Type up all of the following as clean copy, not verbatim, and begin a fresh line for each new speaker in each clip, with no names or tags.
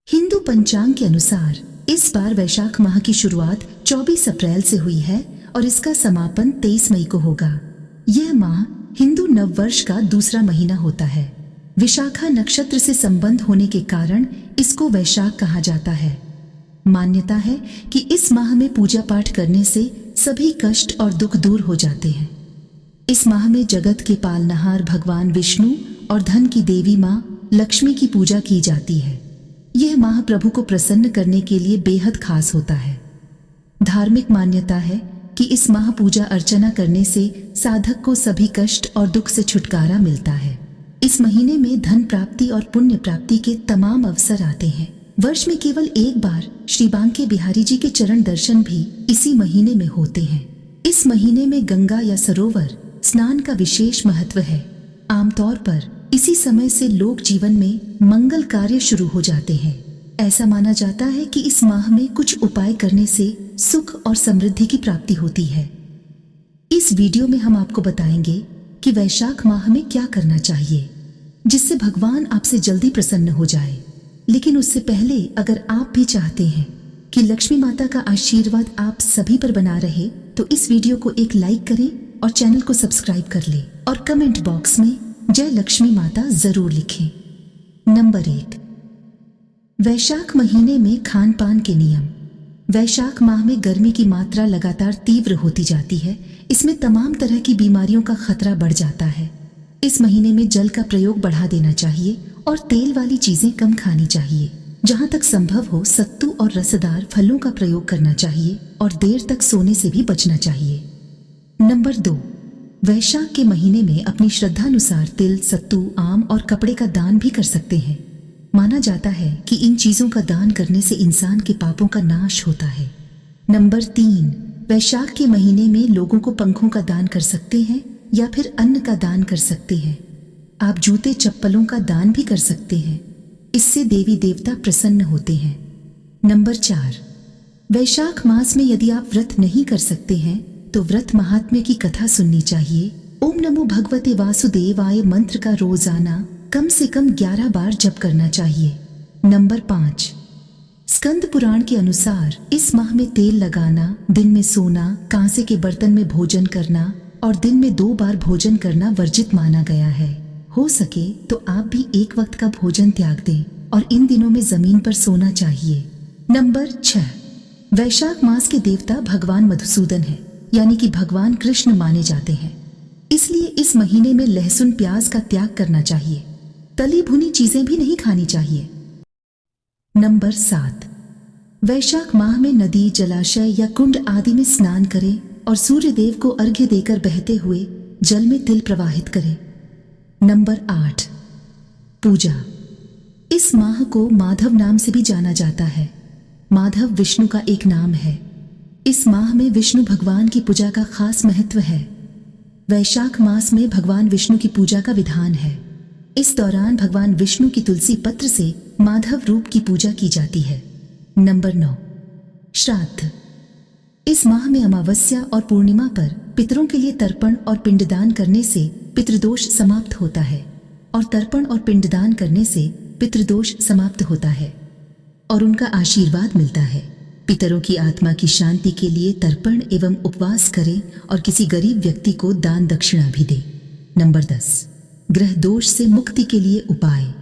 हिंदू पंचांग के अनुसार इस बार वैशाख माह की शुरुआत 24 अप्रैल से हुई है और इसका समापन 23 मई को होगा। यह माह हिंदू नववर्ष का दूसरा महीना होता है। विशाखा नक्षत्र से संबंध होने के कारण इसको वैशाख कहा जाता है। मान्यता है कि इस माह में पूजा पाठ करने से सभी कष्ट और दुख दूर हो जाते हैं। इस माह में जगत के पालनहार भगवान विष्णु और धन की देवी माँ लक्ष्मी की पूजा की जाती है। यह माह प्रभु को प्रसन्न करने के लिए बेहद खास होता है। धार्मिक मान्यता है कि इस माह पूजा अर्चना करने से साधक को सभी कष्ट और दुख से छुटकारा मिलता है। इस महीने में धन प्राप्ति और पुण्य प्राप्ति के तमाम अवसर आते हैं। वर्ष में केवल एक बार श्री बांके बिहारी जी के चरण दर्शन भी इसी महीने में होते हैं। इस महीने में गंगा या सरोवर स्नान का विशेष महत्व है। आमतौर पर इसी समय से लोक जीवन में मंगल कार्य शुरू हो जाते हैं। ऐसा माना जाता है कि इस माह में कुछ उपाय करने से सुख और समृद्धि की प्राप्ति होती है। इस वीडियो में हम आपको बताएंगे कि वैशाख माह में क्या करना चाहिए जिससे भगवान आपसे जल्दी प्रसन्न हो जाए। लेकिन उससे पहले अगर आप भी चाहते हैं कि लक्ष्मी माता का आशीर्वाद आप सभी पर बना रहे तो इस वीडियो को एक लाइक करें और चैनल को सब्सक्राइब कर लें और कमेंट बॉक्स में जय लक्ष्मी माता जरूर लिखें। नंबर 1, वैशाख महीने में खान पान के नियम। वैशाख माह में गर्मी की मात्रा लगातार तीव्र होती जाती है। इसमें तमाम तरह की बीमारियों का खतरा बढ़ जाता है। इस महीने में जल का प्रयोग बढ़ा देना चाहिए और तेल वाली चीजें कम खानी चाहिए। जहां तक संभव हो सत्तू और रसदार फलों का प्रयोग करना चाहिए और देर तक सोने से भी बचना चाहिए। नंबर 2, वैशाख के महीने में अपनी श्रद्धानुसार तिल, सत्तू, आम और कपड़े का दान भी कर सकते हैं। माना जाता है कि इन चीजों का दान करने से इंसान के पापों का नाश होता है। नंबर 3, वैशाख के महीने में लोगों को पंखों का दान कर सकते हैं या फिर अन्न का दान कर सकते हैं। आप जूते चप्पलों का दान भी कर सकते हैं। इससे देवी देवता प्रसन्न होते हैं। नंबर 4, वैशाख मास में यदि आप व्रत नहीं कर सकते हैं तो व्रत महात्म्य की कथा सुननी चाहिए। ओम नमो भगवते वासुदेवाय मंत्र का रोजाना कम से कम 11 बार जप करना चाहिए। नंबर 5, स्कंद पुराण के अनुसार इस माह में तेल लगाना, दिन में सोना, कांसे के बर्तन में भोजन करना और दिन में 2 बार भोजन करना वर्जित माना गया है। हो सके तो आप भी एक वक्त का भोजन त्याग दें और इन दिनों में जमीन पर सोना चाहिए। नंबर 6, वैशाख मास के देवता भगवान मधुसूदन है यानी कि भगवान कृष्ण माने जाते हैं। इसलिए इस महीने में लहसुन प्याज का त्याग करना चाहिए। तली भुनी चीजें भी नहीं खानी चाहिए। नंबर 7, वैशाख माह में नदी, जलाशय या कुंड आदि में स्नान करें और सूर्य देव को अर्घ्य देकर बहते हुए जल में तिल प्रवाहित करें। नंबर 8, पूजा। इस माह को माधव नाम से भी जाना जाता है। माधव विष्णु का एक नाम है। इस माह में विष्णु भगवान की पूजा का खास महत्व है। वैशाख मास में भगवान विष्णु की पूजा का विधान है। इस दौरान भगवान विष्णु की तुलसी पत्र से माधव रूप की पूजा की जाती है। नंबर 9, श्राद्ध। इस माह में अमावस्या और पूर्णिमा पर पितरों के लिए तर्पण और पिंडदान करने से पितृदोष समाप्त होता है और तर्पण और पिंडदान करने से पितृदोष समाप्त होता है और उनका आशीर्वाद मिलता है। पितरों की आत्मा की शांति के लिए तर्पण एवं उपवास करें और किसी गरीब व्यक्ति को दान दक्षिणा भी दें। नंबर 10, ग्रह दोष से मुक्ति के लिए उपाय।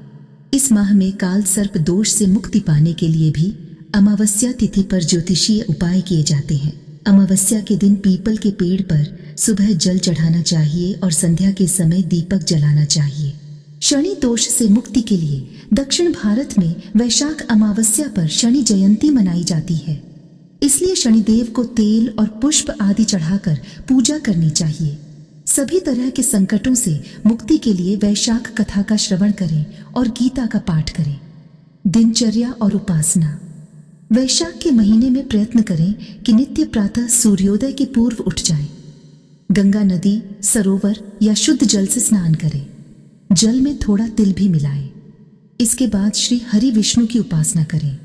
इस माह में काल सर्प दोष से मुक्ति पाने के लिए भी अमावस्या तिथि पर ज्योतिषीय उपाय किए जाते हैं। अमावस्या के दिन पीपल के पेड़ पर सुबह जल चढ़ाना चाहिए और संध्या के समय दीपक जलाना चाहिए। शनि दोष से मुक्ति के लिए दक्षिण भारत में वैशाख अमावस्या पर शनि जयंती मनाई जाती है। इसलिए शनिदेव को तेल और पुष्प आदि चढ़ाकर पूजा करनी चाहिए। सभी तरह के संकटों से मुक्ति के लिए वैशाख कथा का श्रवण करें और गीता का पाठ करें। दिनचर्या और उपासना। वैशाख के महीने में प्रयत्न करें कि नित्य प्रातः सूर्योदय के पूर्व उठ जाएं। गंगा नदी, सरोवर या शुद्ध जल से स्नान करें। जल में थोड़ा तिल भी मिलाएं। इसके बाद श्री हरि विष्णु की उपासना करें।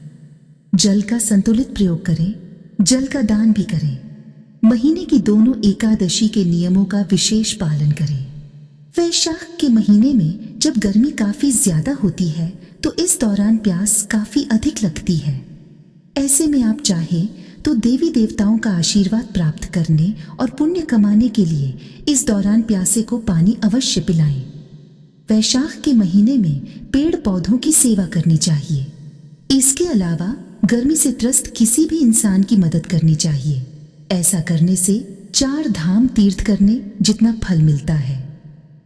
जल का संतुलित प्रयोग करें। जल का दान भी करें। महीने की दोनों एकादशी के नियमों का विशेष पालन करें। वैशाख के महीने में जब गर्मी काफी ज्यादा होती है तो इस दौरान प्यास काफी अधिक लगती है। ऐसे में आप चाहे तो देवी देवताओं का आशीर्वाद प्राप्त करने और पुण्य कमाने के लिए इस दौरान प्यासे को पानी अवश्य पिलाएं। वैशाख के महीने में पेड़ पौधों की सेवा करनी चाहिए। इसके अलावा गर्मी से त्रस्त किसी भी इंसान की मदद करनी चाहिए। ऐसा करने से 4 धाम तीर्थ करने जितना फल मिलता है।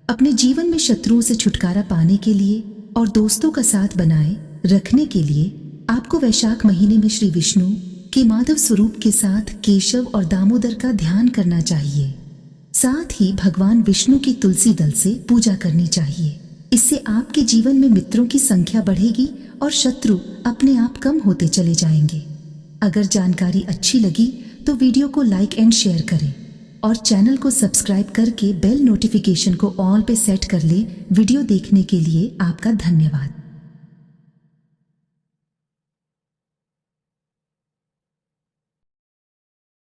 अपने जीवन में शत्रुओं से छुटकारा पाने के लिए और दोस्तों का साथ बनाए रखने के लिए आपको वैशाख महीने में श्री विष्णु के माधव स्वरूप के साथ केशव और दामोदर का ध्यान करना चाहिए। साथ ही भगवान विष्णु की तुलसी दल से पूजा करनी चाहिए। इससे आपके जीवन में मित्रों की संख्या बढ़ेगी और शत्रु अपने आप कम होते चले जाएंगे। अगर जानकारी अच्छी लगी तो वीडियो को लाइक एंड शेयर करें और चैनल को सब्सक्राइब करके बेल नोटिफिकेशन को ऑल पे सेट कर लें। वीडियो देखने के लिए आपका धन्यवाद।